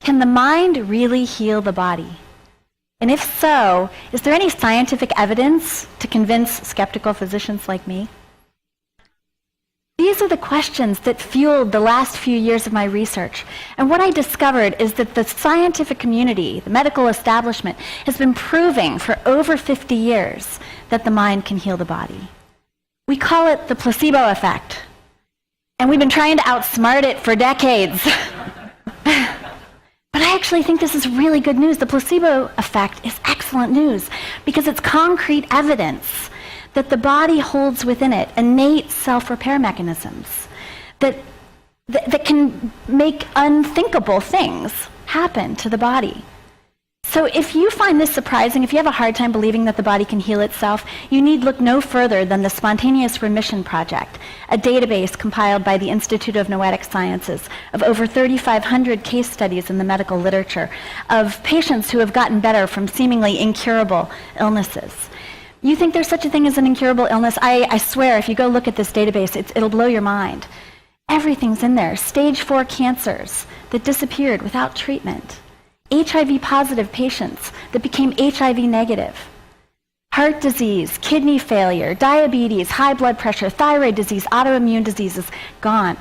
Can the mind really heal the body? And if so, is there any scientific evidence to convince skeptical physicians like me? These are the questions that fueled the last few years of my research. And what I discovered is that the scientific community, the medical establishment, has been proving for over 50 years that the mind can heal the body. We call it the placebo effect. And we've been trying to outsmart it for decades. But I actually think this is really good news. The placebo effect is excellent news because it's concrete evidence that the body holds within it innate self-repair mechanisms that can make unthinkable things happen to the body. So if you find this surprising, if you have a hard time believing that the body can heal itself, you need look no further than the Spontaneous Remission Project, a database compiled by the Institute of Noetic Sciences of over 3,500 case studies in the medical literature of patients who have gotten better from seemingly incurable illnesses. You think there's such a thing as an incurable illness? I swear, if you go look at this database, it'll blow your mind. Everything's in there. Stage 4 cancers that disappeared without treatment. HIV-positive patients that became HIV negative. Heart disease, kidney failure, diabetes, high blood pressure, thyroid disease, autoimmune diseases, gone.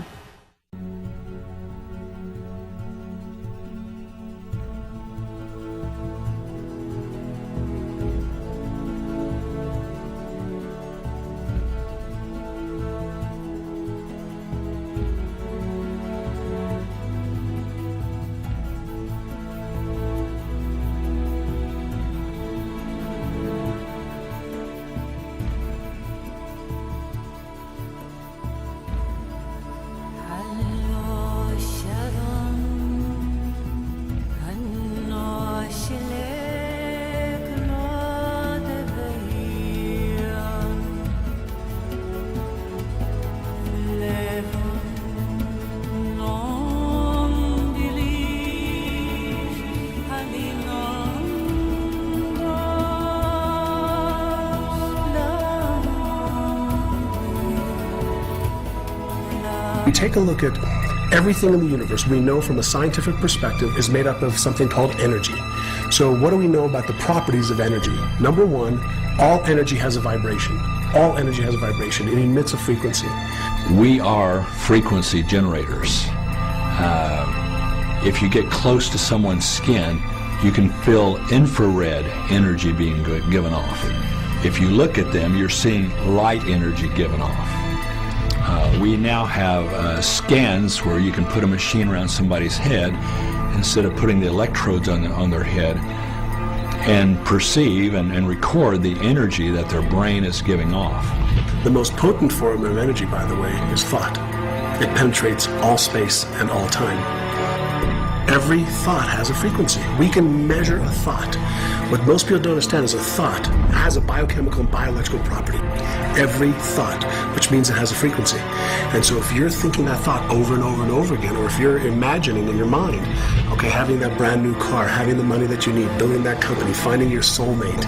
We take a look at everything in the universe we know from a scientific perspective is made up of something called energy. So what do we know about the properties of energy? Number one, all energy has a vibration. All energy has a vibration. It emits a frequency. We are frequency generators. If you get close to someone's skin, you can feel infrared energy being given off. If you look at them, you're seeing light energy given off. We now have scans where you can put a machine around somebody's head instead of putting the electrodes on their head and perceive and record the energy that their brain is giving off. The most potent form of energy, by the way, is thought. It penetrates all space and all time. Every thought has a frequency. We can measure a thought. What most people don't understand is a thought has a biochemical and bioelectrical property. Every thought, which means it has a frequency. And so if you're thinking that thought over and over and over again, or if you're imagining in your mind, okay, having that brand new car, having the money that you need, building that company, finding your soulmate,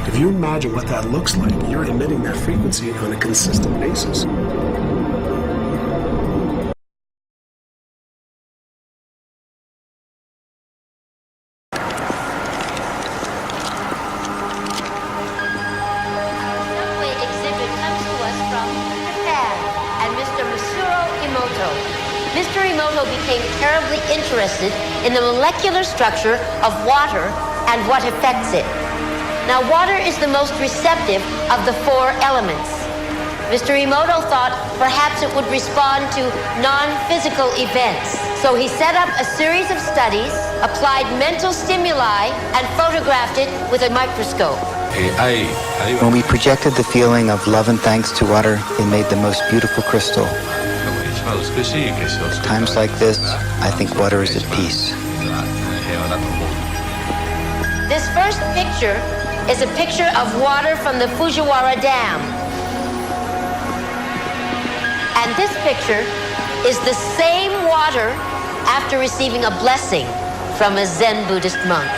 if you imagine what that looks like, you're emitting that frequency on a consistent basis. In the molecular structure of water and what affects it. Now, water is the most receptive of the 4 elements. Mr. Emoto thought perhaps it would respond to non-physical events. So he set up a series of studies, applied mental stimuli, and photographed it with a microscope. When we projected the feeling of love and thanks to water, it made the most beautiful crystal. Times like this, I think water is at peace. This first picture is a picture of water from the Fujiwara Dam. And this picture is the same water after receiving a blessing from a Zen Buddhist monk.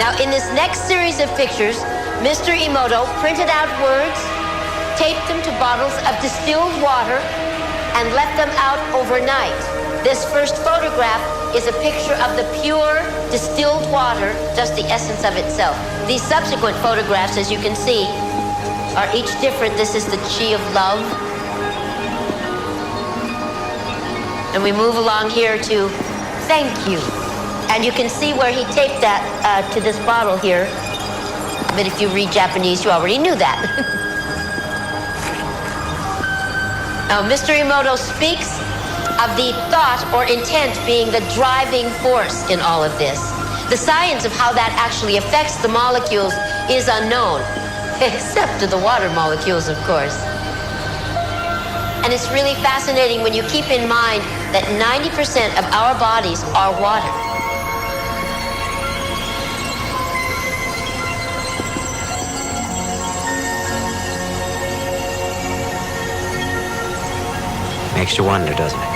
Now, in this next series of pictures, Mr. Emoto printed out words, taped them to bottles of distilled water, and left them out overnight. This first photograph is a picture of the pure distilled water, just the essence of itself. These subsequent photographs, as you can see, are each different. This is the chi of love. And we move along here to thank you. And you can see where he taped that to this bottle here. But if you read Japanese, you already knew that. Now, Mr. Emoto speaks of the thought or intent being the driving force in all of this. The science of how that actually affects the molecules is unknown, except to the water molecules, of course. And it's really fascinating when you keep in mind that 90% of our bodies are water. Makes you wonder, doesn't it?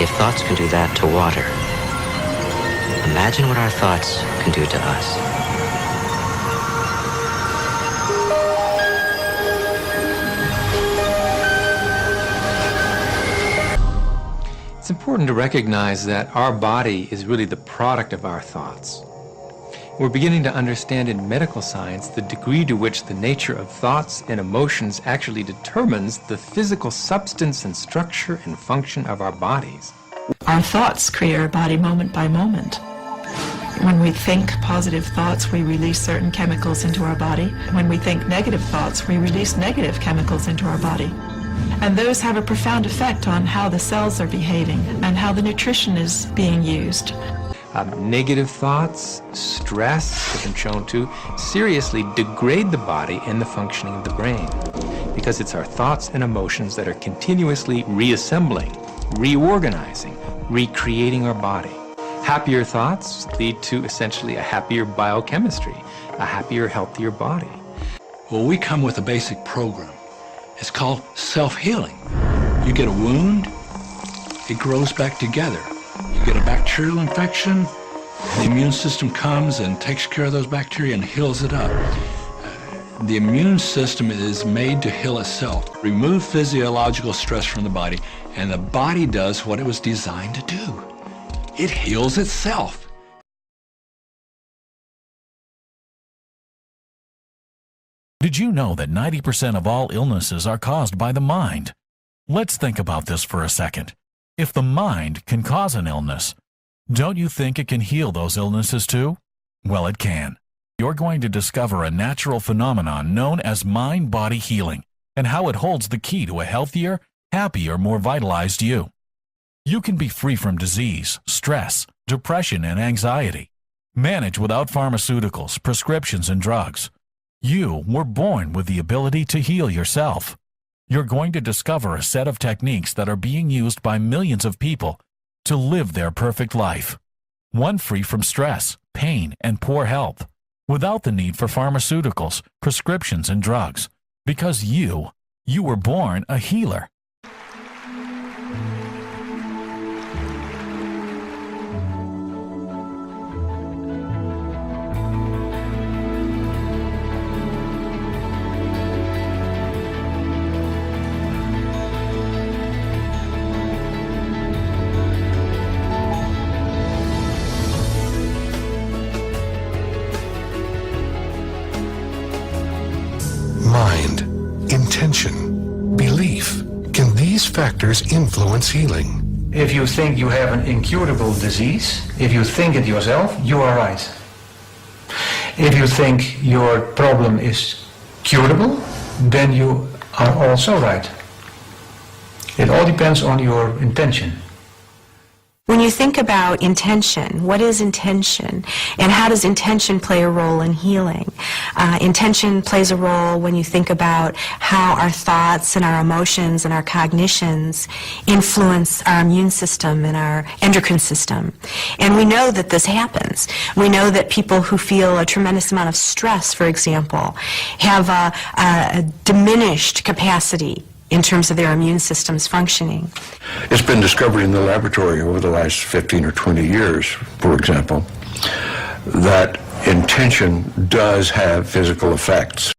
If thoughts can do that to water, imagine what our thoughts can do to us. It's important to recognize that our body is really the product of our thoughts. We're beginning to understand in medical science the degree to which the nature of thoughts and emotions actually determines the physical substance and structure and function of our bodies. Our thoughts create our body moment by moment. When we think positive thoughts, we release certain chemicals into our body. When we think negative thoughts, we release negative chemicals into our body. And those have a profound effect on how the cells are behaving and how the nutrition is being used. Negative thoughts, stress, has been shown to seriously degrade the body and the functioning of the brain, because it's our thoughts and emotions that are continuously reassembling, reorganizing, recreating our body. Happier thoughts lead to essentially a happier biochemistry, a happier, healthier body. Well, we come with a basic program. It's called self-healing. You get a wound, it grows back together. You get a bacterial infection, the immune system comes and takes care of those bacteria and heals it up. The immune system is made to heal itself. Remove physiological stress from the body, and the body does what it was designed to do. It heals itself. Did you know that 90% of all illnesses are caused by the mind? Let's think about this for a second. If the mind can cause an illness, don't you think it can heal those illnesses too? Well, it can. You're going to discover a natural phenomenon known as mind-body healing and how it holds the key to a healthier, happier, more vitalized you. You can be free from disease, stress, depression, and anxiety. Manage without pharmaceuticals, prescriptions, and drugs. You were born with the ability to heal yourself. You're going to discover a set of techniques that are being used by millions of people to live their perfect life. One free from stress, pain, and poor health, without the need for pharmaceuticals, prescriptions, and drugs, because you were born a healer. Mind, intention, belief. Can these factors influence healing? If you think you have an incurable disease, if you think it yourself, you are right. If you think your problem is curable, then you are also right. It all depends on your intention. When you think about intention, what is intention? And how does intention play a role in healing? Intention plays a role when you think about how our thoughts and our emotions and our cognitions influence our immune system and our endocrine system. And we know that this happens. We know that people who feel a tremendous amount of stress, for example, have a diminished capacity in terms of their immune system's functioning. It's been discovered in the laboratory over the last 15 or 20 years, for example, that intention does have physical effects.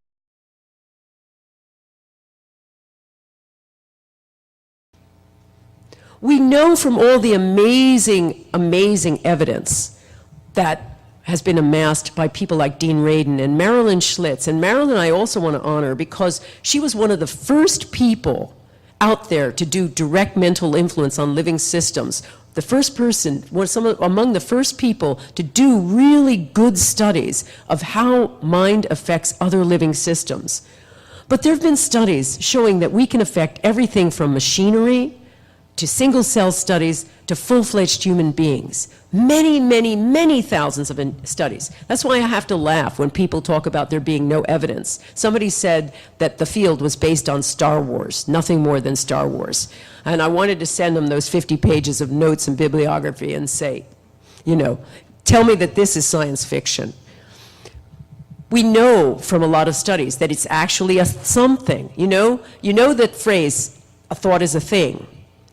We know from all the amazing, amazing evidence that has been amassed by people like Dean Radin and Marilyn Schlitz. And Marilyn I also want to honor because she was one of the first people out there to do direct mental influence on living systems. The first person, among the first people to do really good studies of how mind affects other living systems. But there have been studies showing that we can affect everything from machinery to single-cell studies to full-fledged human beings. Many, many, many thousands of studies. That's why I have to laugh when people talk about there being no evidence. Somebody said that the field was based on Star Wars, nothing more than Star Wars. And I wanted to send them those 50 pages of notes and bibliography and say, you know, tell me that this is science fiction. We know from a lot of studies that it's actually a something, you know that phrase, a thought is a thing.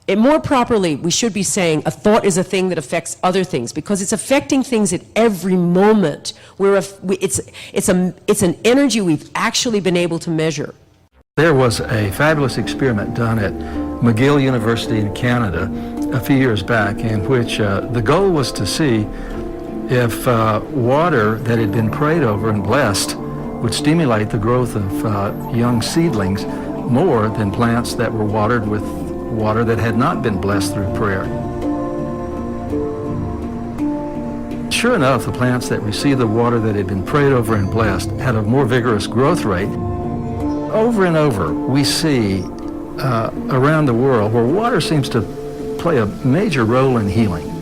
More properly, we should be saying a thought is a thing that affects other things because it's affecting things at every moment. It's an energy we've actually been able to measure. There was a fabulous experiment done at McGill University in Canada a few years back in which the goal was to see if water that had been prayed over and blessed would stimulate the growth of young seedlings more than plants that were watered with water that had not been blessed through prayer. Sure enough, the plants that received the water that had been prayed over and blessed had a more vigorous growth rate. Over and over, we see around the world where water seems to play a major role in healing.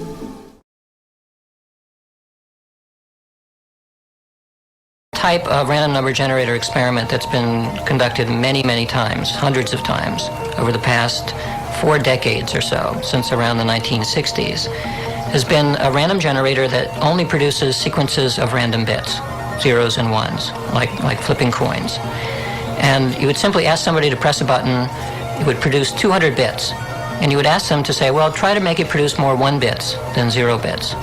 Type of random number generator experiment that's been conducted many, many times, hundreds of times, over the past 4 decades or so, since around the 1960s, has been a random generator that only produces sequences of random bits, zeros and ones, like flipping coins. And you would simply ask somebody to press a button, it would produce 200 bits. And you would ask them to say, well, try to make it produce more 1 bits than 0 bits.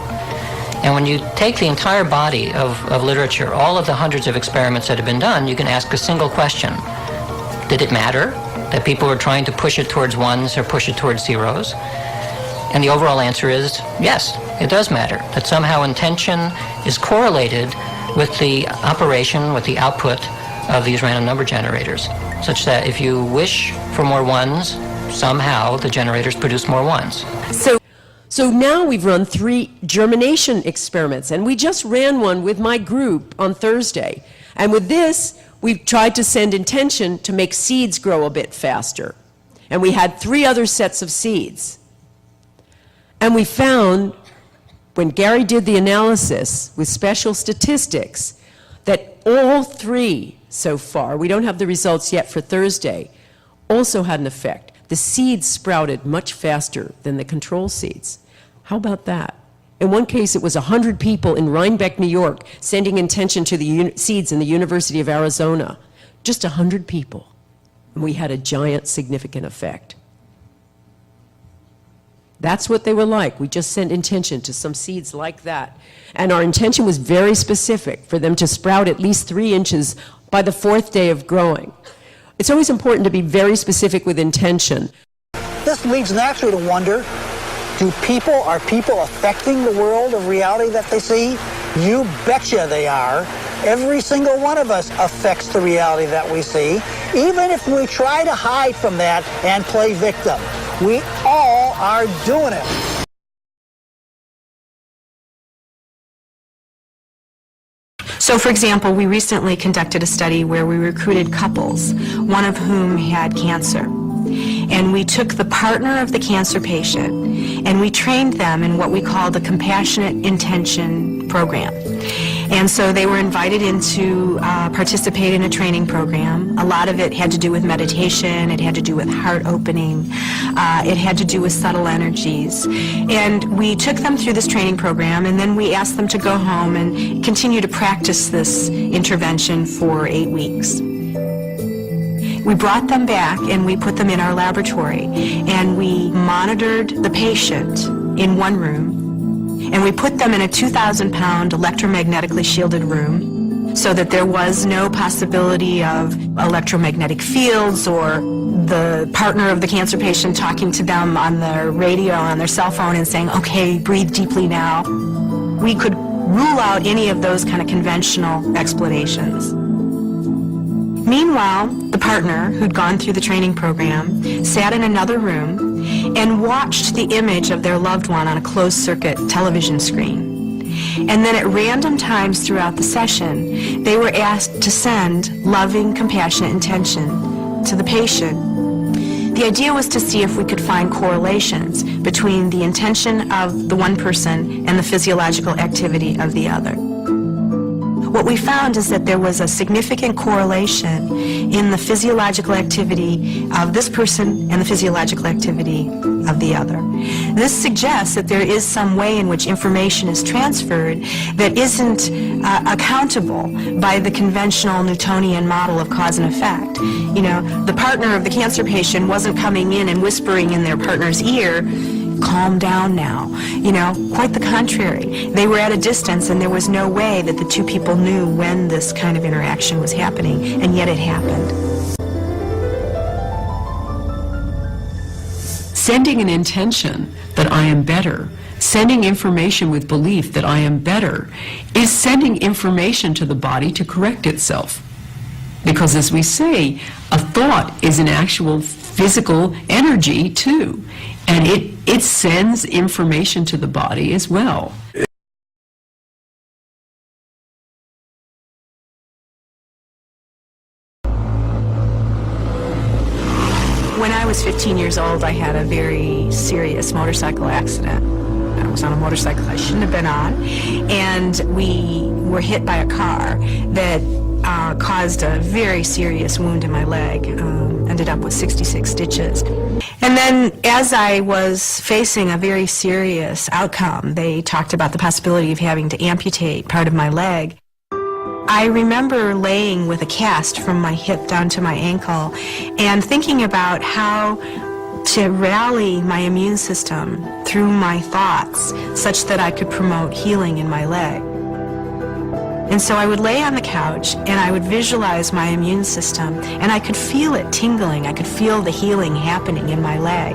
And when you take the entire body of literature, all of the hundreds of experiments that have been done, you can ask a single question. Did it matter that people were trying to push it towards ones or push it towards zeros? And the overall answer is yes, it does matter. That somehow intention is correlated with the operation, with the output of these random number generators, such that if you wish for more ones, somehow the generators produce more ones. So now we've run 3 germination experiments, and we just ran one with my group on Thursday. And with this, we've tried to send intention to make seeds grow a bit faster. And we had 3 other sets of seeds. And we found, when Gary did the analysis with special statistics, that all 3 so far, we don't have the results yet for Thursday, also had an effect. The seeds sprouted much faster than the control seeds. How about that? In one case, it was 100 people in Rhinebeck, New York, sending intention to the seeds in the University of Arizona. Just 100 people. And we had a giant, significant effect. That's what they were like. We just sent intention to some seeds like that. And our intention was very specific, for them to sprout at least 3 inches by the 4th day of growing. It's always important to be very specific with intention. This leads naturally to wonder, are people affecting the world of reality that they see? You betcha they are. Every single one of us affects the reality that we see, even if we try to hide from that and play victim. We all are doing it. So, for example, we recently conducted a study where we recruited couples, one of whom had cancer. And we took the partner of the cancer patient and we trained them in what we call the Compassionate Intention Program. And so they were invited in to participate in a training program. A lot of it had to do with meditation, it had to do with heart opening, it had to do with subtle energies. And we took them through this training program, and then we asked them to go home and continue to practice this intervention for 8 weeks. We brought them back and we put them in our laboratory, and we monitored the patient in one room, and we put them in a 2,000-pound electromagnetically shielded room. so that there was no possibility of electromagnetic fields or the partner of the cancer patient talking to them on their radio, on their cell phone and saying, okay, breathe deeply now. We could rule out any of those kind of conventional explanations. Meanwhile, the partner who'd gone through the training program sat in another room and watched the image of their loved one on a closed-circuit television screen. And then at random times throughout the session, they were asked to send loving, compassionate intention to the patient. The idea was to see if we could find correlations between the intention of the one person and the physiological activity of the other. What we found is that there was a significant correlation in the physiological activity of this person and the physiological activity of the other. This suggests that there is some way in which information is transferred that isn't accountable by the conventional Newtonian model of cause and effect. You know, the partner of the cancer patient wasn't coming in and whispering in their partner's ear, calm down now. You know, quite the contrary. They were at a distance and there was no way that the two people knew when this kind of interaction was happening, and yet it happened. Sending an intention that I am better, sending information with belief that I am better, is sending information to the body to correct itself. Because as we say, a thought is an actual physical energy too, and it sends information to the body as well. When I was 15 years old, I had a very serious motorcycle accident. I was on a motorcycle I shouldn't have been on, and we were hit by a car that caused a very serious wound in my leg, ended up with 66 stitches. And then as I was facing a very serious outcome, they talked about the possibility of having to amputate part of my leg. I remember laying with a cast from my hip down to my ankle and thinking about how to rally my immune system through my thoughts such that I could promote healing in my leg. And so I would lay on the couch and I would visualize my immune system, and I could feel it tingling. I could feel the healing happening in my leg.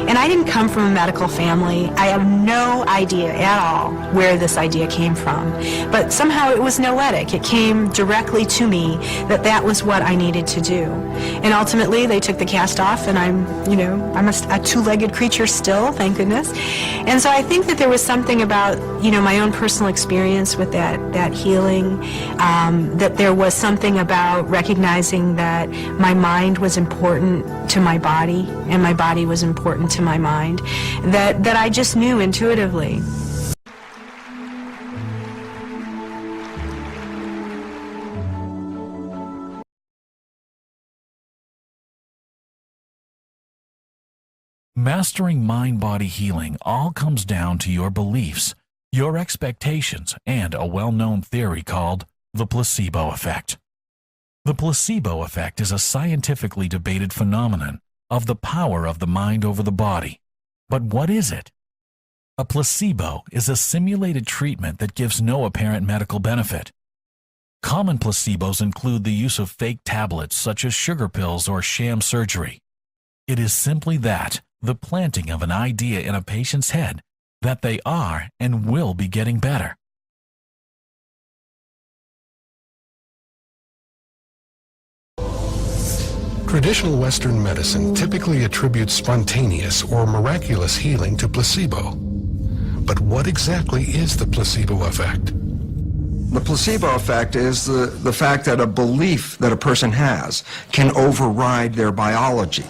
And I didn't come from a medical family. I have no idea at all where this idea came from. But somehow it was noetic. It came directly to me that that was what I needed to do. And ultimately they took the cast off, and I'm a two-legged creature still, thank goodness. And so I think that there was something about, my own personal experience with that healing, that there was something about recognizing that my mind was important to my body, and my body was important to my mind, that I just knew intuitively. Mastering mind-body healing all comes down to your beliefs, your expectations, and a well-known theory called the placebo effect. The placebo effect is a scientifically debated phenomenon of the power of the mind over the body. But what is it? A placebo is a simulated treatment that gives no apparent medical benefit. Common placebos include the use of fake tablets such as sugar pills or sham surgery. It is simply that, the planting of an idea in a patient's head that they are and will be getting better. Traditional Western medicine typically attributes spontaneous or miraculous healing to placebo. But what exactly is the placebo effect? The placebo effect is the fact that a belief that a person has can override their biology.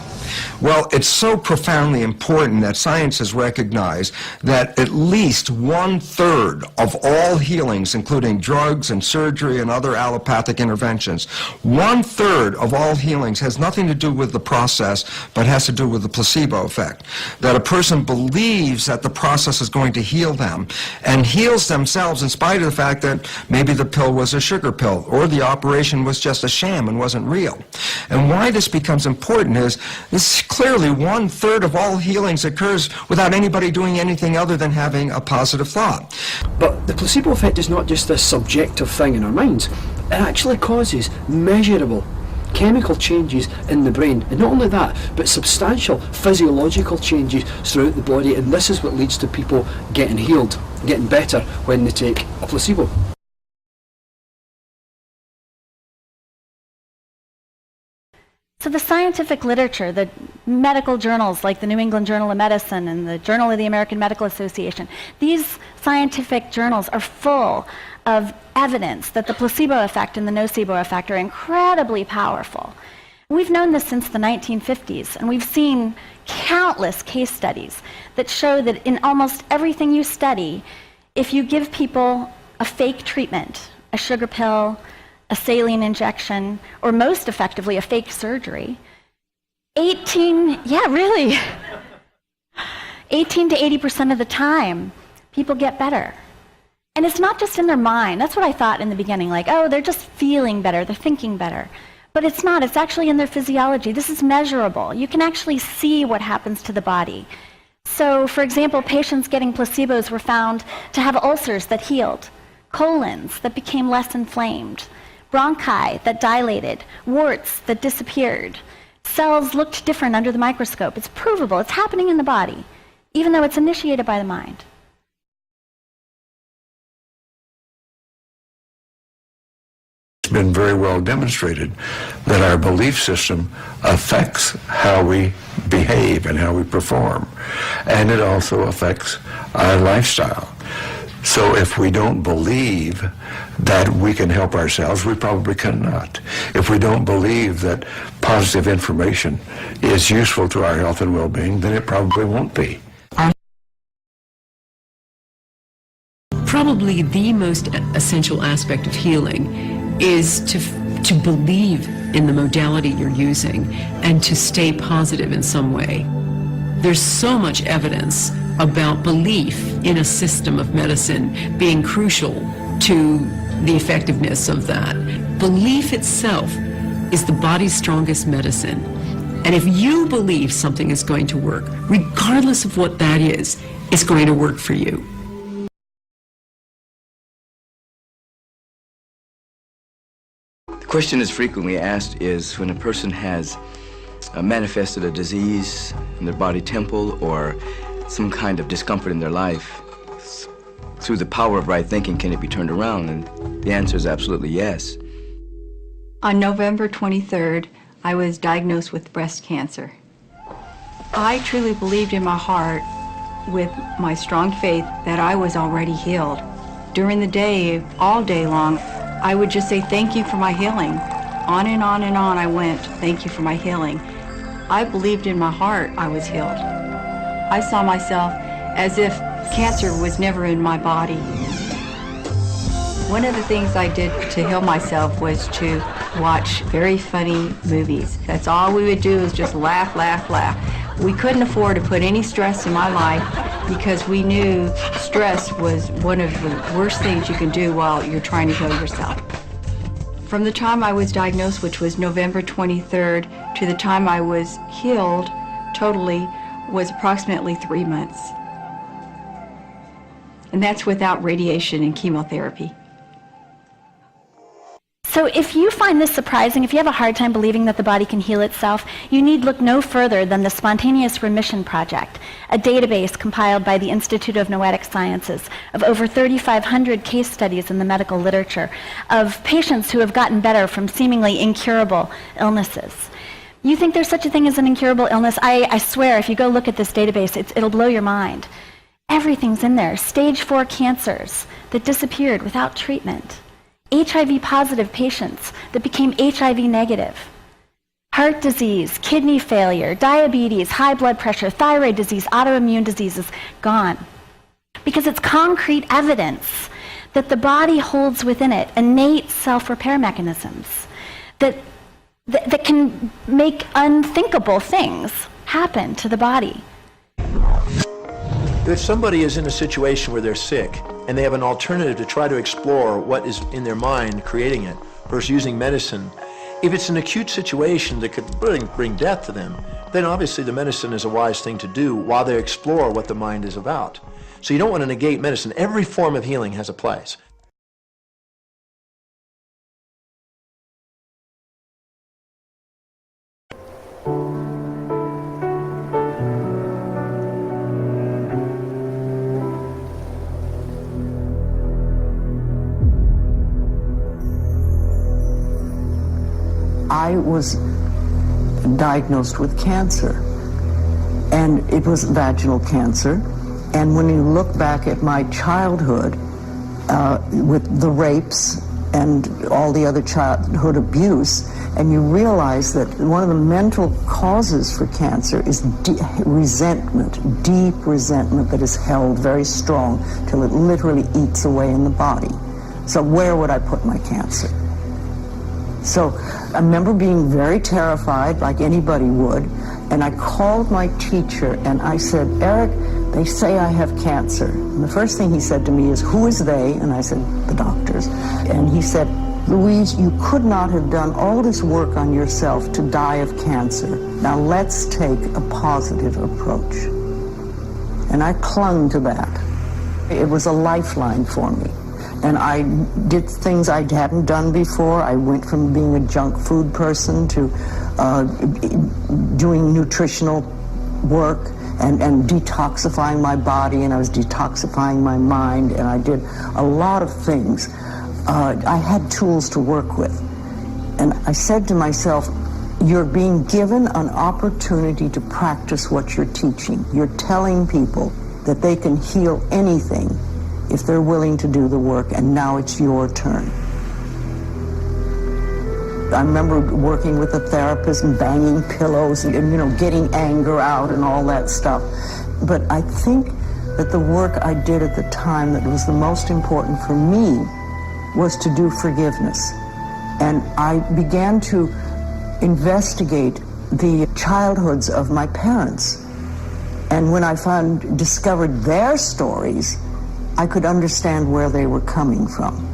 Well, it's so profoundly important that science has recognized that at least 1/3 of all healings, including drugs and surgery and other allopathic interventions, 1/3 of all healings has nothing to do with the process, but has to do with the placebo effect. That a person believes that the process is going to heal them and heals themselves in spite of the fact that Maybe the pill was a sugar pill, or the operation was just a sham and wasn't real. And why this becomes important is this clearly 1/3 of all healings occurs without anybody doing anything other than having a positive thought. But the placebo effect is not just this subjective thing in our minds. It actually causes measurable chemical changes in the brain. And not only that, but substantial physiological changes throughout the body. And this is what leads to people getting healed, getting better when they take a placebo. So the scientific literature, the medical journals like the New England Journal of Medicine and the Journal of the American Medical Association, these scientific journals are full of evidence that the placebo effect and the nocebo effect are incredibly powerful. We've known this since the 1950s, and we've seen countless case studies that show that in almost everything you study, if you give people a fake treatment, a sugar pill, a saline injection, or most effectively a fake surgery, 18 to 80% of the time, people get better. And it's not just in their mind. That's what I thought in the beginning, like, oh, they're just feeling better, they're thinking better. But it's not, it's actually in their physiology. This is measurable. You can actually see what happens to the body. So, for example, patients getting placebos were found to have ulcers that healed, colons that became less inflamed, bronchi that dilated, warts that disappeared. Cells looked different under the microscope. It's provable. It's happening in the body, even though it's initiated by the mind. It's been very well demonstrated that our belief system affects how we behave and how we perform, and it also affects our lifestyle. So if we don't believe that we can help ourselves, we probably cannot. If we don't believe that positive information is useful to our health and well-being, then it probably won't be. Probably the most essential aspect of healing is to believe in the modality you're using and to stay positive in some way. There's so much evidence about belief in a system of medicine being crucial to the effectiveness of that. Belief itself is the body's strongest medicine. And if you believe something is going to work, regardless of what that is, it's going to work for you. The question that's frequently asked is when a person has manifested a disease in their body temple or some kind of discomfort in their life, through the power of right thinking, can it be turned around? And the answer is absolutely yes. On November 23rd, I was diagnosed with breast cancer. I truly believed in my heart, with my strong faith, that I was already healed. During the day, all day long, I would just say, thank you for my healing. On and on and on I went, thank you for my healing. I believed in my heart I was healed. I saw myself as if cancer was never in my body. One of the things I did to heal myself was to watch very funny movies. That's all we would do, is just laugh, laugh, laugh. We couldn't afford to put any stress in my life because we knew stress was one of the worst things you can do while you're trying to heal yourself. From the time I was diagnosed, which was November 23rd, to the time I was healed totally, was approximately 3 months. And that's without radiation and chemotherapy. So if you find this surprising, if you have a hard time believing that the body can heal itself, you need look no further than the Spontaneous Remission Project, a database compiled by the Institute of Noetic Sciences of over 3,500 case studies in the medical literature of patients who have gotten better from seemingly incurable illnesses. You think there's such a thing as an incurable illness? I swear, if you go look at this database, it'll blow your mind. Everything's in there. Stage 4 cancers that disappeared without treatment. HIV-positive patients that became HIV negative. Heart disease, kidney failure, diabetes, high blood pressure, thyroid disease, autoimmune diseases, gone. Because it's concrete evidence that the body holds within it innate self-repair mechanisms that can make unthinkable things happen to the body. If somebody is in a situation where they're sick and they have an alternative to try to explore what is in their mind creating it versus using medicine, if it's an acute situation that could bring death to them, then obviously the medicine is a wise thing to do while they explore what the mind is about. So you don't want to negate medicine. Every form of healing has a place. I was diagnosed with cancer, and it was vaginal cancer. And when you look back at my childhood, with the rapes and all the other childhood abuse, and you realize that one of the mental causes for cancer is resentment, deep resentment that is held very strong till it literally eats away in the body. So where would I put my cancer? So I remember being very terrified, like anybody would, and I called my teacher and I said, Eric, they say I have cancer. And the first thing he said to me is, who is they? And I said, the doctors. And he said, Louise, you could not have done all this work on yourself to die of cancer. Now let's take a positive approach. And I clung to that. It was a lifeline for me. And I did things I hadn't done before. I went from being a junk food person to doing nutritional work and detoxifying my body, and I was detoxifying my mind, and I did a lot of things. I had tools to work with. And I said to myself, you're being given an opportunity to practice what you're teaching. You're telling people that they can heal anything if they're willing to do the work, and now it's your turn. I remember working with a therapist and banging pillows and, you know, getting anger out and all that stuff. But I think that the work I did at the time that was the most important for me was to do forgiveness. And I began to investigate the childhoods of my parents. And when I discovered their stories, I could understand where they were coming from.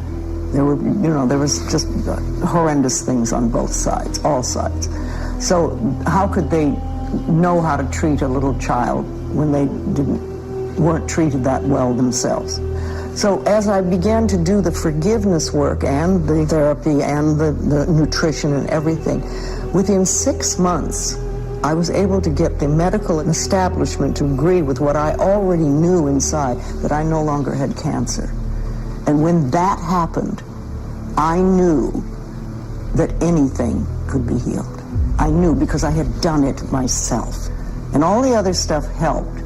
There were, you know, there was just horrendous things on both sides, all sides. So how could they know how to treat a little child when they weren't treated that well themselves? So as I began to do the forgiveness work and the therapy and the nutrition and everything, within 6 months, I was able to get the medical establishment to agree with what I already knew inside, that I no longer had cancer. And when that happened, I knew that anything could be healed. I knew because I had done it myself. And all the other stuff helped,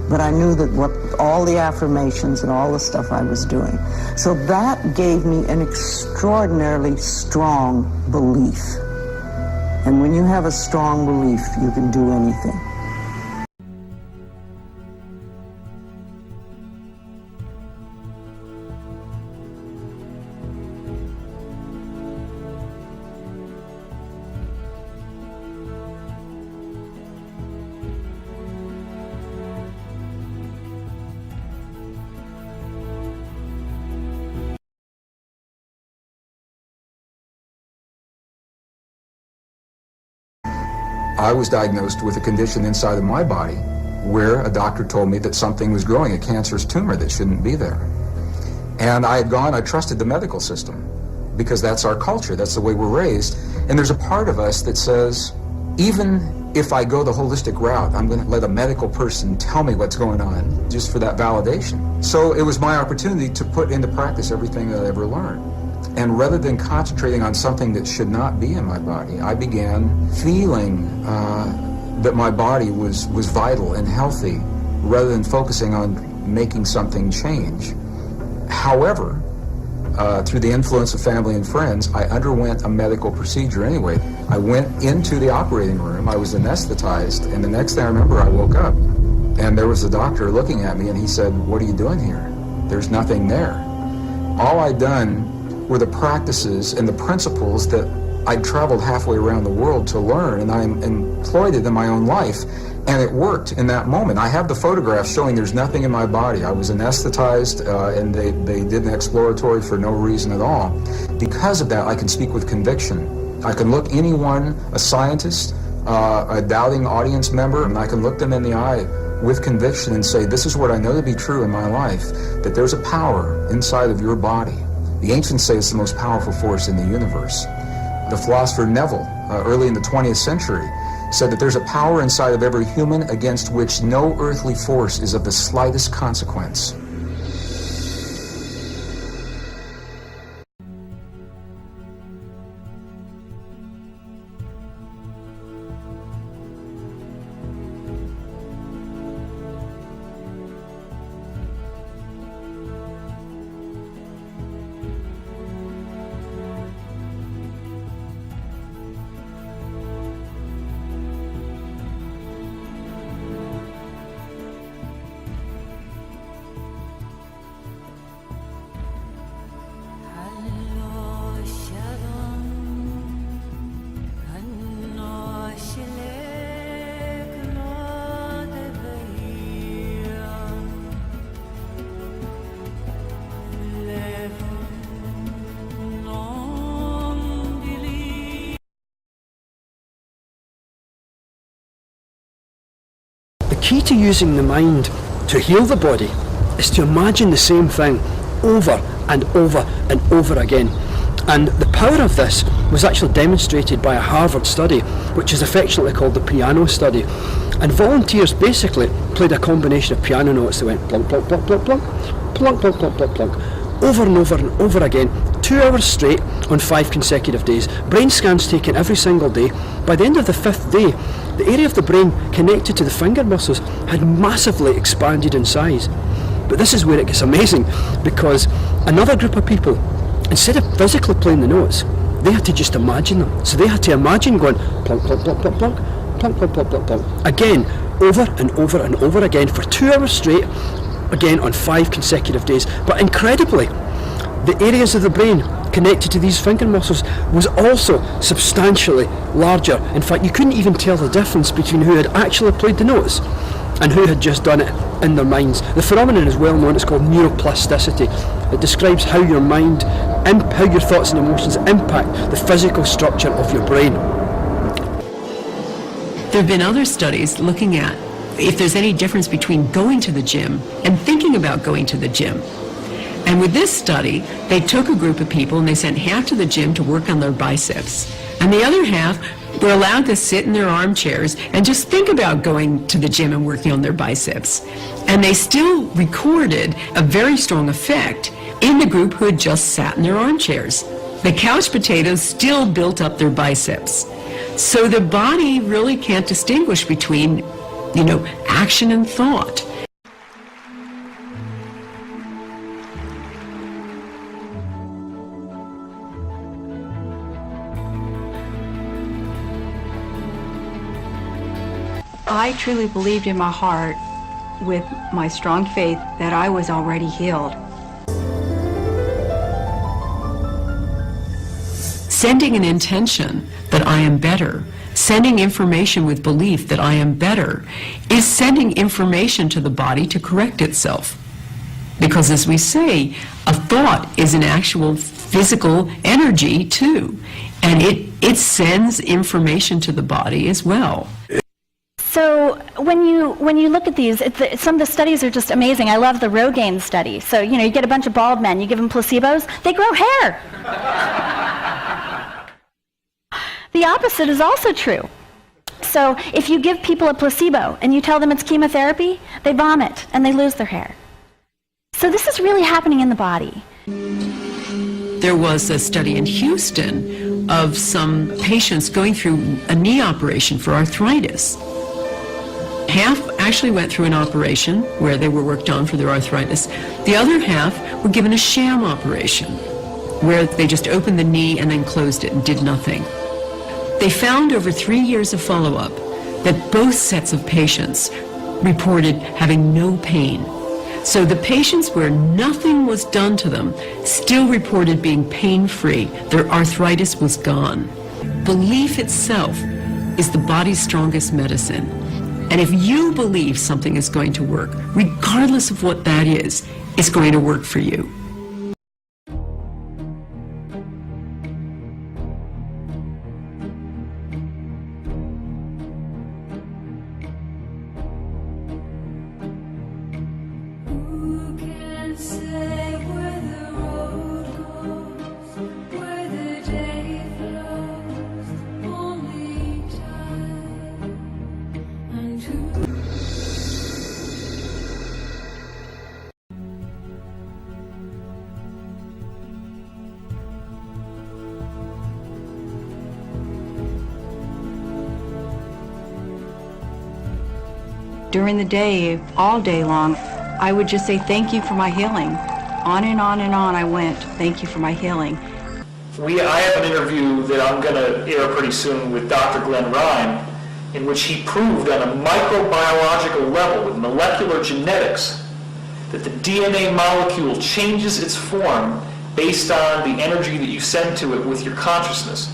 but I knew that all the affirmations and all the stuff I was doing. So that gave me an extraordinarily strong belief. And when you have a strong belief, you can do anything. I was diagnosed with a condition inside of my body where a doctor told me that something was growing, a cancerous tumor that shouldn't be there. And I trusted the medical system because that's our culture, that's the way we're raised. And there's a part of us that says, even if I go the holistic route, I'm going to let a medical person tell me what's going on just for that validation. So it was my opportunity to put into practice everything that I ever learned. And rather than concentrating on something that should not be in my body, I began feeling that my body was vital and healthy rather than focusing on making something change. However, through the influence of family and friends, I underwent a medical procedure anyway. I went into the operating room, I was anesthetized, and the next thing I remember, I woke up. And there was a doctor looking at me, and he said, "What are you doing here? There's nothing there." All I'd done were the practices and the principles that I'd traveled halfway around the world to learn, and I employed it in my own life. And it worked in that moment. I have the photographs showing there's nothing in my body. I was anesthetized, and they did an exploratory for no reason at all. Because of that, I can speak with conviction. I can look anyone, a scientist, a doubting audience member, and I can look them in the eye with conviction and say, this is what I know to be true in my life, that there's a power inside of your body. The ancients say it's the most powerful force in the universe. The philosopher Neville, early in the 20th century, said that there's a power inside of every human against which no earthly force is of the slightest consequence. The key to using the mind to heal the body is to imagine the same thing over and over and over again. And the power of this was actually demonstrated by a Harvard study, which is affectionately called the piano study. And volunteers basically played a combination of piano notes that went plunk, plunk, plunk, plunk, plunk, plunk, plunk, plunk, plunk, plunk, over and over and over again, 2 hours straight on 5 consecutive days. Brain scans taken every single day. By the end of the 5th day, the area of the brain connected to the finger muscles had massively expanded in size. But this is where it gets amazing, because another group of people, instead of physically playing the notes, they had to just imagine them. So they had to imagine going plunk, plunk, plunk, plunk, plunk, plunk, plunk, plunk, plunk, plunk, again, over and over and over again for 2 hours straight, again on 5 consecutive days. But incredibly, the areas of the brain connected to these finger muscles was also substantially larger. In fact, you couldn't even tell the difference between who had actually played the notes and who had just done it in their minds. The phenomenon is well known. It's called neuroplasticity. It describes how your mind, how your thoughts and emotions impact the physical structure of your brain. There have been other studies looking at if there's any difference between going to the gym and thinking about going to the gym. And with this study, they took a group of people and they sent half to the gym to work on their biceps. And the other half were allowed to sit in their armchairs and just think about going to the gym and working on their biceps. And they still recorded a very strong effect in the group who had just sat in their armchairs. The couch potatoes still built up their biceps. So the body really can't distinguish between, action and thought. I truly believed in my heart, with my strong faith, that I was already healed. Sending an intention that I am better, sending information with belief that I am better, is sending information to the body to correct itself. Because as we say, a thought is an actual physical energy too, and it sends information to the body as well. So when you look at these, some of the studies are just amazing. I love the Rogaine study. So, you get a bunch of bald men, you give them placebos, they grow hair. The opposite is also true. So if you give people a placebo and you tell them it's chemotherapy, they vomit and they lose their hair. So this is really happening in the body. There was a study in Houston of some patients going through a knee operation for arthritis. Half actually went through an operation where they were worked on for their arthritis. The other half were given a sham operation where they just opened the knee and then closed it and did nothing. They found over 3 years of follow-up that both sets of patients reported having no pain. So the patients where nothing was done to them still reported being pain-free. Their arthritis was gone. Belief itself is the body's strongest medicine. And if you believe something is going to work, regardless of what that is, it's going to work for you. During the day, all day long, I would just say thank you for my healing. On and on and on I went, thank you for my healing. I have an interview that I'm going to air pretty soon with Dr. Glenn Ryan, in which he proved on a microbiological level with molecular genetics that the DNA molecule changes its form based on the energy that you send to it with your consciousness.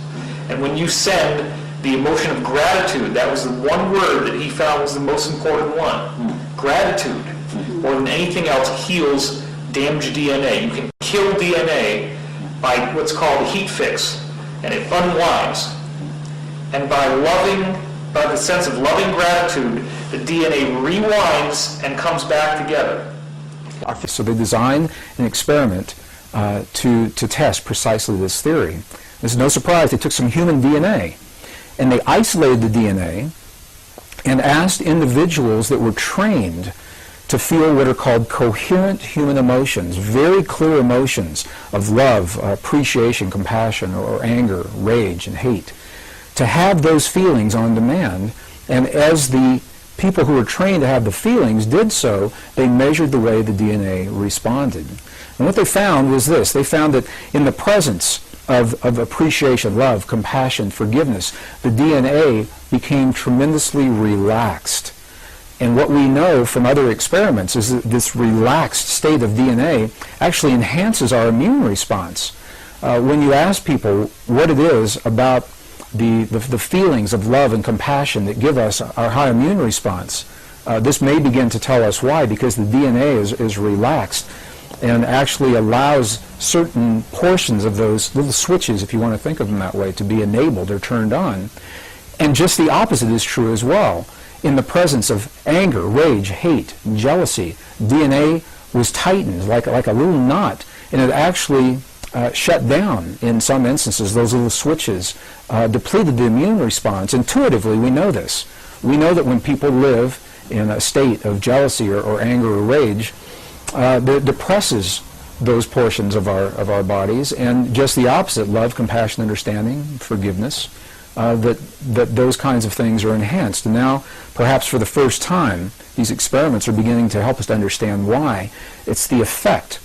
And when you send the emotion of gratitude, that was the one word that he found was the most important one. Gratitude, more than anything else, heals damaged DNA. You can kill DNA by what's called a heat fix, and it unwinds. And by the sense of loving gratitude, the DNA rewinds and comes back together. So they designed an experiment to test precisely this theory. This is no surprise. They took some human DNA and they isolated the DNA and asked individuals that were trained to feel what are called coherent human emotions, very clear emotions of love, appreciation, compassion, or anger, rage, and hate, to have those feelings on demand. And as the people who were trained to have the feelings did so, they measured the way the DNA responded. And what they found was this. They found that in the presence of appreciation, love, compassion, forgiveness, the DNA became tremendously relaxed. And what we know from other experiments is that this relaxed state of DNA actually enhances our immune response. When you ask people what it is about the feelings of love and compassion that give us our high immune response, this may begin to tell us why, because the DNA is relaxed and actually allows certain portions of those little switches, if you want to think of them that way, to be enabled or turned on. And just the opposite is true as well. In the presence of anger, rage, hate, jealousy, DNA was tightened like a little knot, and it actually shut down in some instances. Those little switches depleted the immune response. Intuitively, we know this. We know that when people live in a state of jealousy or anger or rage, that depresses those portions of our bodies, and just the opposite, love, compassion, understanding, forgiveness, that those kinds of things are enhanced. And now, perhaps for the first time, these experiments are beginning to help us to understand why. It's the effect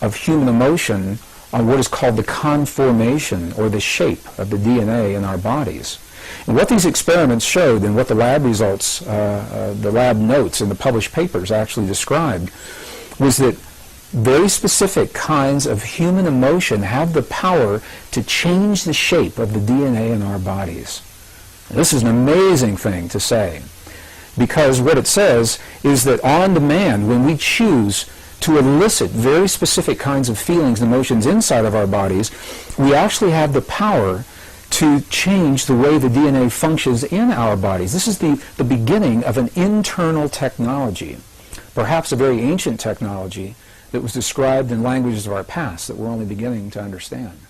of human emotion on what is called the conformation or the shape of the DNA in our bodies. And what these experiments showed, and what the lab results, the lab notes in the published papers actually described, was that very specific kinds of human emotion have the power to change the shape of the DNA in our bodies. And this is an amazing thing to say, because what it says is that on demand, when we choose to elicit very specific kinds of feelings and emotions inside of our bodies, we actually have the power to change the way the DNA functions in our bodies. This is the beginning of an internal technology, perhaps a very ancient technology that was described in languages of our past that we're only beginning to understand.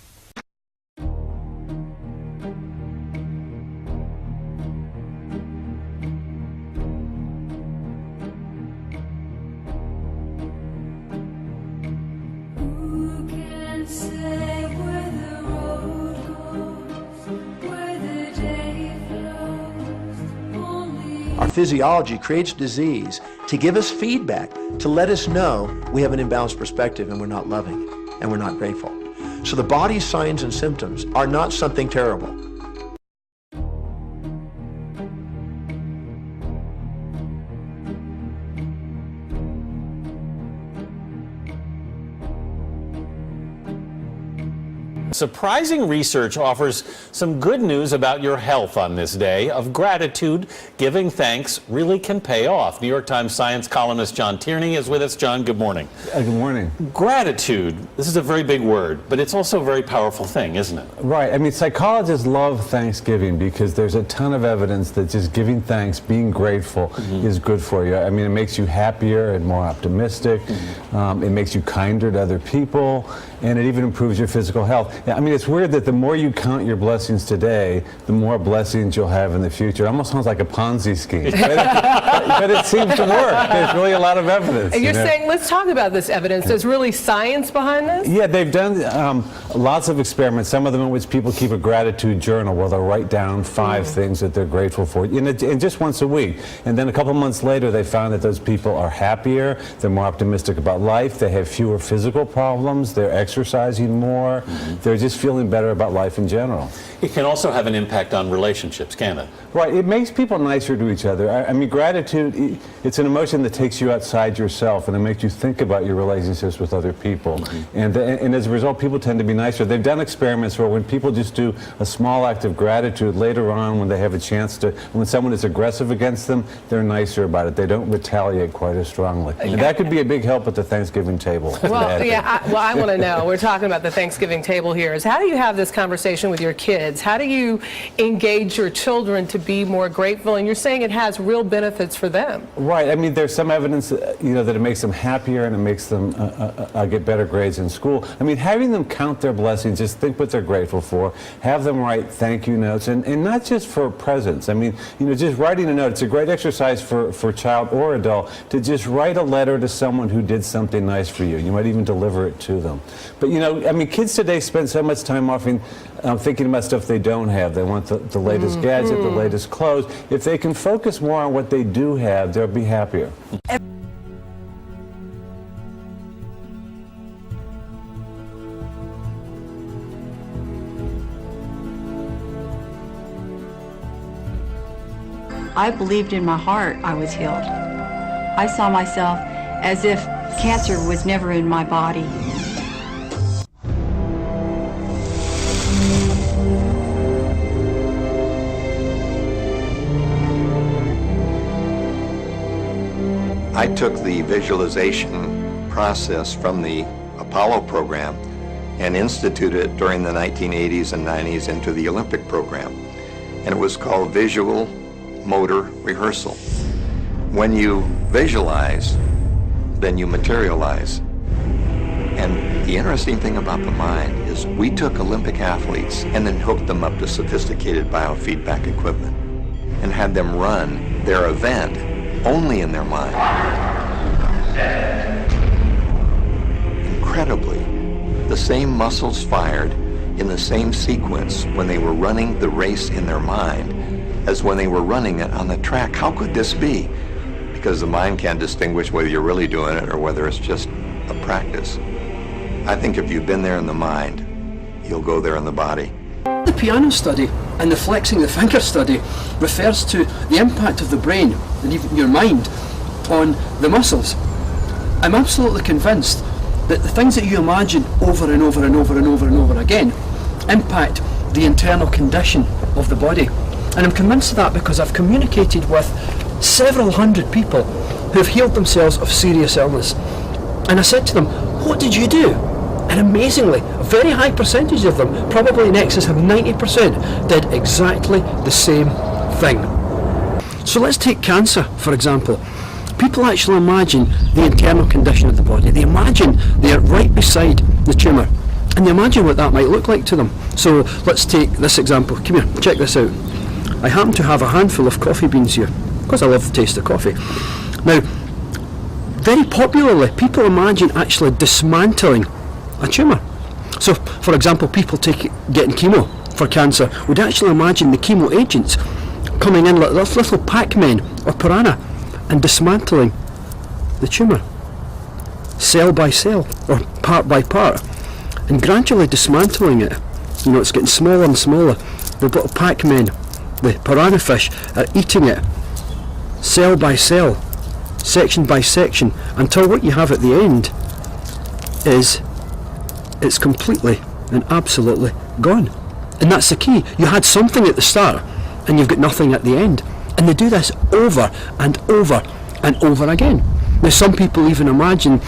Our physiology creates disease to give us feedback, to let us know we have an imbalanced perspective and we're not loving and we're not grateful. So the body's signs and symptoms are not something terrible. Surprising research offers some good news about your health on this day of gratitude. Giving thanks really can pay off. New York Times science columnist John Tierney is with us. John, good morning. Good morning. Gratitude, this is a very big word, but it's also a very powerful thing, isn't it? Right. I mean, psychologists love Thanksgiving because there's a ton of evidence that just giving thanks, being grateful is good for you. I mean, it makes you happier and more optimistic. It makes you kinder to other people, and it even improves your physical health. I mean, it's weird that the more you count your blessings today, the more blessings you'll have in the future. It almost sounds like a Ponzi scheme. But it seems to work. There's really a lot of evidence. And you're saying, let's talk about this evidence. There's really science behind this? Yeah, they've done lots of experiments, some of them in which people keep a gratitude journal where they'll write down 5 things that they're grateful for, and just once a week. And then a couple months later, they found that those people are happier, they're more optimistic about life, they have fewer physical problems, they're exercising more, they're just feeling better about life in general. It can also have an impact on relationships, can it? Right, it makes people nicer to each other. I mean, gratitude, it's an emotion that takes you outside yourself, and it makes you think about your relationships with other people. And as a result, people tend to be nicer. They've done experiments where when people just do a small act of gratitude, later on when they have a chance to, when someone is aggressive against them, they're nicer about it. They don't retaliate quite as strongly. And that could be a big help at the Thanksgiving table. Well, yeah, I want to know. We're talking about the Thanksgiving table here. Is how do you have this conversation with your kids? How do you engage your children to be more grateful? And you're saying it has real benefits for them. Right. I mean, there's some evidence, that it makes them happier and it makes them get better grades in school. I mean, having them count their blessings, just think what they're grateful for, have them write thank you notes, and not just for presents. I mean, just writing a note, it's a great exercise for child or adult to just write a letter to someone who did something nice for you. You might even deliver it to them. But, I mean, kids today spend so much time often thinking about stuff they don't have. They want the latest gadget, the latest clothes. If they can focus more on what they do have, they'll be happier. I believed in my heart I was healed. I saw myself as if cancer was never in my body. I took the visualization process from the Apollo program and instituted it during the 1980s and 90s into the Olympic program. And it was called Visual Motor Rehearsal. When you visualize, then you materialize. And the interesting thing about the mind is we took Olympic athletes and then hooked them up to sophisticated biofeedback equipment and had them run their event only in their mind. Incredibly, the same muscles fired in the same sequence when they were running the race in their mind as when they were running it on the track. How could this be? Because the mind can't distinguish whether you're really doing it or whether it's just a practice. I think if you've been there in the mind, you'll go there in the body. The piano study and the flexing the finger study refers to the impact of the brain and even your mind on the muscles. I'm absolutely convinced that the things that you imagine over and over and over and over and over again impact the internal condition of the body. And I'm convinced of that because I've communicated with several hundred people who have healed themselves of serious illness. And I said to them, what did you do? And amazingly, a very high percentage of them, probably in excess of 90%, did exactly the same thing. So let's take cancer, for example. People actually imagine the internal condition of the body. They imagine they're right beside the tumour. And they imagine what that might look like to them. So let's take this example. Come here, check this out. I happen to have a handful of coffee beans here, because I love the taste of coffee. Now, very popularly, people imagine actually dismantling a tumour. So, for example, people getting chemo for cancer would actually imagine the chemo agents coming in like little Pac-Men or piranha and dismantling the tumour, cell by cell or part by part, and gradually dismantling it. It's getting smaller and smaller. The little Pac-Men, the piranha fish, are eating it cell by cell, section by section, until what you have at the end is it's completely and absolutely gone. And that's the key. You had something at the start, and you've got nothing at the end. And they do this over and over and over again. Now, some people even imagine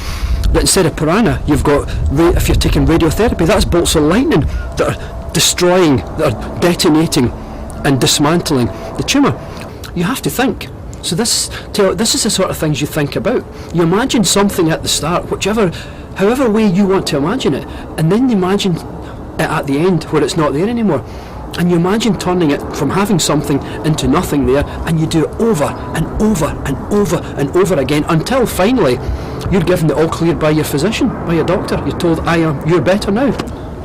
that instead of piranha, you've got, if you're taking radiotherapy, that's bolts of lightning that are destroying, that are detonating and dismantling the tumour. You have to think. So this is the sort of things you think about. You imagine something at the start, however way you want to imagine it, and then you imagine it at the end where it's not there anymore. And you imagine turning it from having something into nothing there, and you do it over and over and over and over again until finally you're given the all clear by your physician, by your doctor. You're told, you're better now.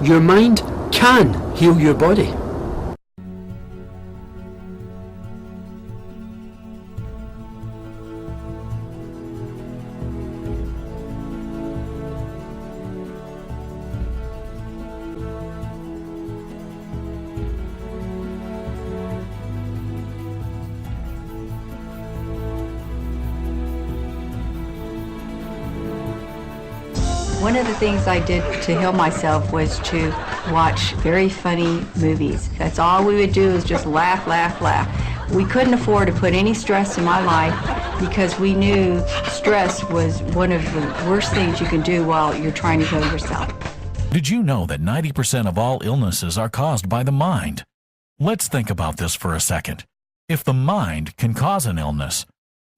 Your mind can heal your body. One of the things I did to heal myself was to watch very funny movies. That's all we would do is just laugh, laugh, laugh. We couldn't afford to put any stress in my life because we knew stress was one of the worst things you can do while you're trying to heal yourself. Did you know that 90% of all illnesses are caused by the mind? Let's think about this for a second. If the mind can cause an illness,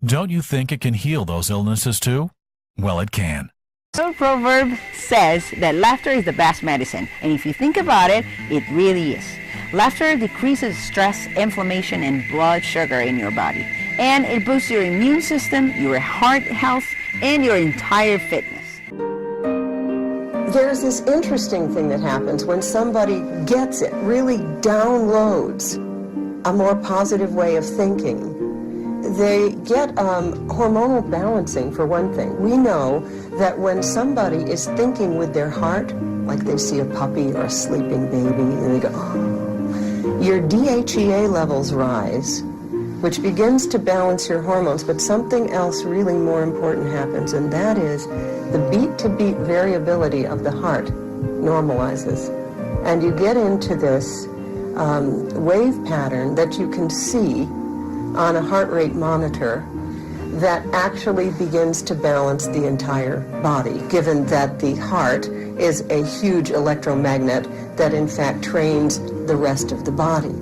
don't you think it can heal those illnesses too? Well, it can. The proverb says that laughter is the best medicine, and if you think about it, it really is. Laughter decreases stress, inflammation, and blood sugar in your body, and it boosts your immune system, your heart health, and your entire fitness. There's this interesting thing that happens when somebody gets it, really downloads a more positive way of thinking. They get hormonal balancing, for one thing. We know that when somebody is thinking with their heart, like they see a puppy or a sleeping baby, and they go, oh, your DHEA levels rise, which begins to balance your hormones, but something else really more important happens, and that is the beat-to-beat variability of the heart normalizes. And you get into this wave pattern that you can see on a heart rate monitor that actually begins to balance the entire body, given that the heart is a huge electromagnet that in fact trains the rest of the body.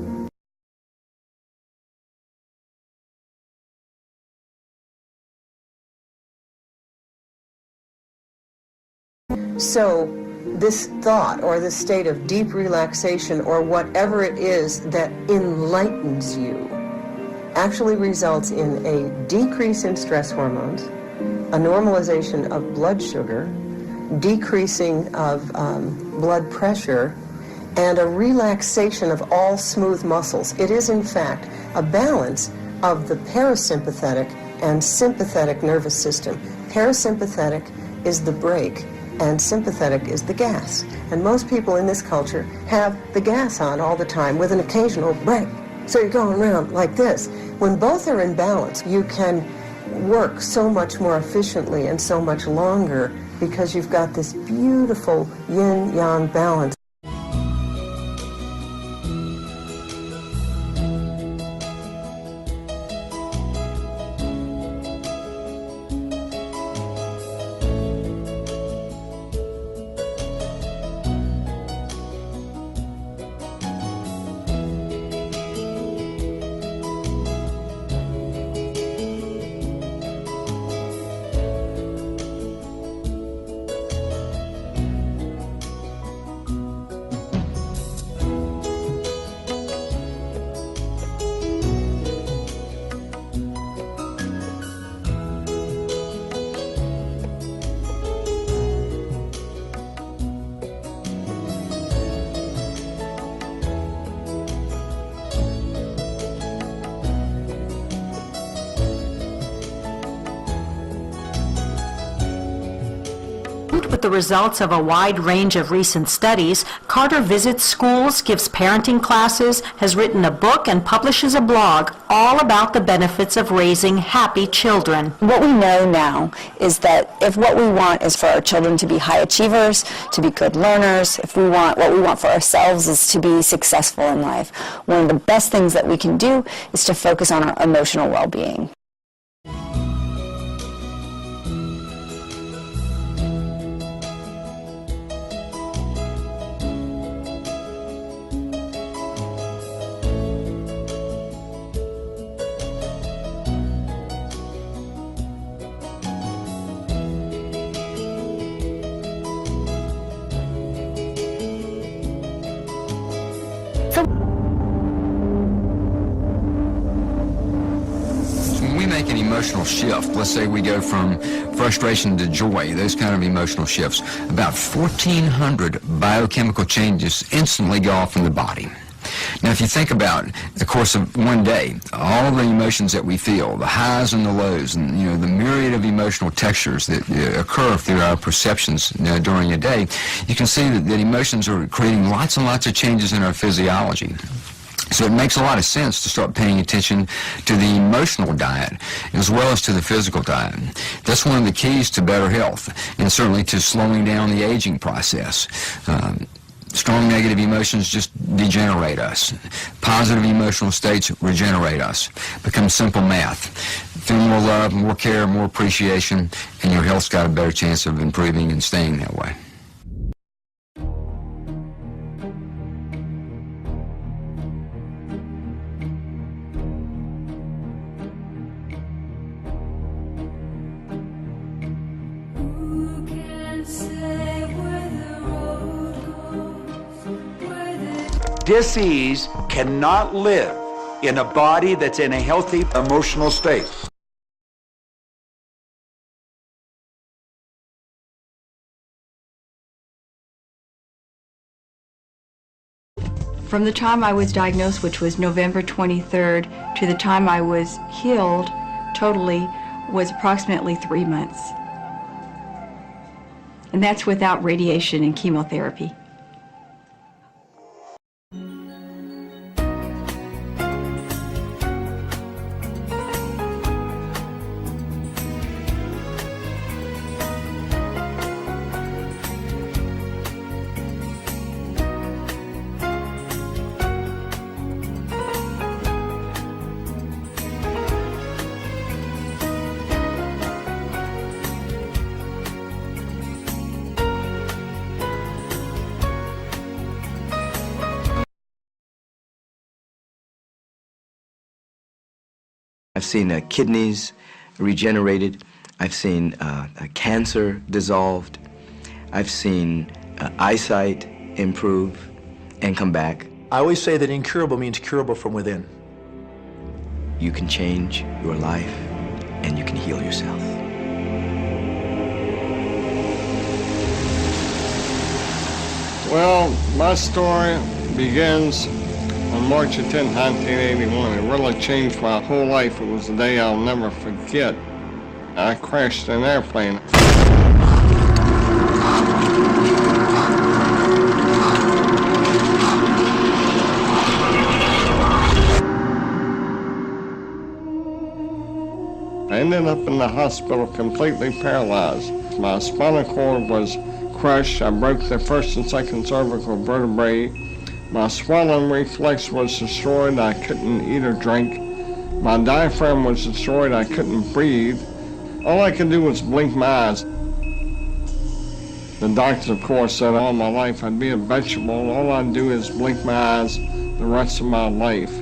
So this thought or this state of deep relaxation or whatever it is that enlightens you actually results in a decrease in stress hormones, a normalization of blood sugar, decreasing of blood pressure, and a relaxation of all smooth muscles. It is, in fact, a balance of the parasympathetic and sympathetic nervous system. Parasympathetic is the brake, and sympathetic is the gas. And most people in this culture have the gas on all the time with an occasional brake. So you're going around like this. When both are in balance, you can work so much more efficiently and so much longer because you've got this beautiful yin-yang balance. the results of a wide range of recent studies, Carter visits schools, gives parenting classes, has written a book, and publishes a blog all about the benefits of raising happy children. What we know now is that if what we want is for our children to be high achievers, to be good learners, if we want, what we want for ourselves is to be successful in life, one of the best things that we can do is to focus on our emotional well-being. When we make an emotional shift, let's say we go from frustration to joy, those kind of emotional shifts, about 1,400 biochemical changes instantly go off in the body. Now, if you think about the course of one day, all the emotions that we feel, the highs and the lows, and the myriad of emotional textures that occur through our perceptions during a day, you can see that emotions are creating lots and lots of changes in our physiology. So it makes a lot of sense to start paying attention to the emotional diet as well as to the physical diet. That's one of the keys to better health and certainly to slowing down the aging process. Strong negative emotions just degenerate us. Positive emotional states regenerate us. Become simple math. Feel more love, more care, more appreciation, and your health's got a better chance of improving and staying that way. Disease cannot live in a body that's in a healthy emotional state. From the time I was diagnosed, which was November 23rd, to the time I was healed totally was approximately 3 months. And that's without radiation and chemotherapy. I've seen kidneys regenerated. I've seen cancer dissolved. I've seen eyesight improve and come back. I always say that incurable means curable from within. You can change your life and you can heal yourself. Well, my story begins on March 10, 1981. It really changed my whole life. It was a day I'll never forget. I crashed an airplane. I ended up in the hospital completely paralyzed. My spinal cord was crushed. I broke the first and second cervical vertebrae. My swallowing reflex was destroyed. I couldn't eat or drink. My diaphragm was destroyed. I couldn't breathe. All I could do was blink my eyes. The doctors, of course, said all my life I'd be a vegetable. All I'd do is blink my eyes the rest of my life.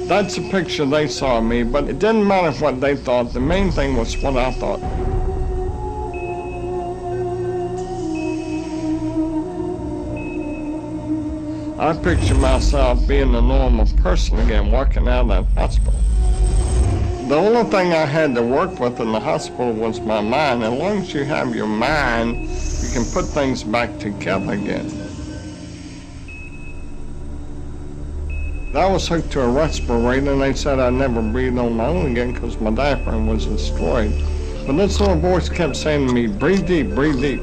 That's the picture they saw of me, but it didn't matter what they thought. The main thing was what I thought. I picture myself being a normal person again, walking out of that hospital. The only thing I had to work with in the hospital was my mind. As long as you have your mind, you can put things back together again. I was hooked to a respirator, and they said I'd never breathe on my own again because my diaphragm was destroyed. But this little voice kept saying to me, breathe deep, breathe deep.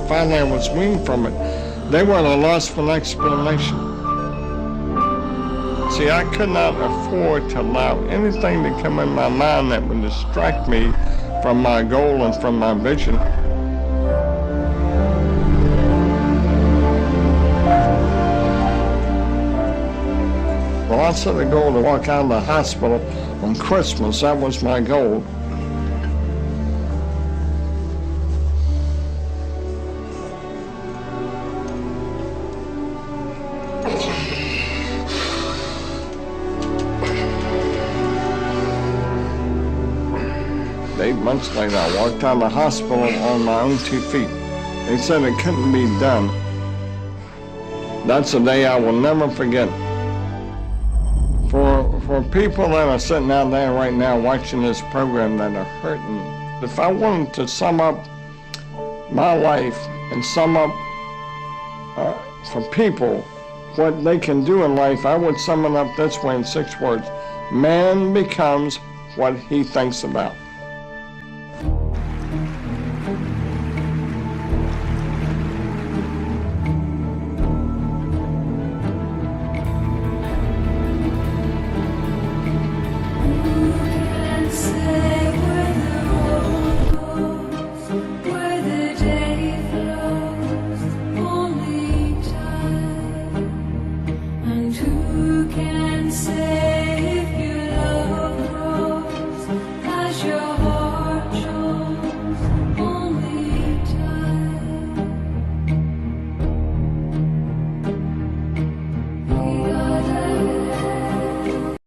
Finally, I was weaned from it. They were at a loss for an explanation. See, I could not afford to allow anything to come in my mind that would distract me from my goal and from my vision. Well, I set a goal to walk out of the hospital on Christmas. That was my goal. Months later, I walked out of the hospital on my own 2 feet. They said it couldn't be done. That's a day I will never forget. For people that are sitting out there right now watching this program that are hurting, if I wanted to sum up my life and sum up for people what they can do in life, I would sum it up this way in 6 words. Man becomes what he thinks about.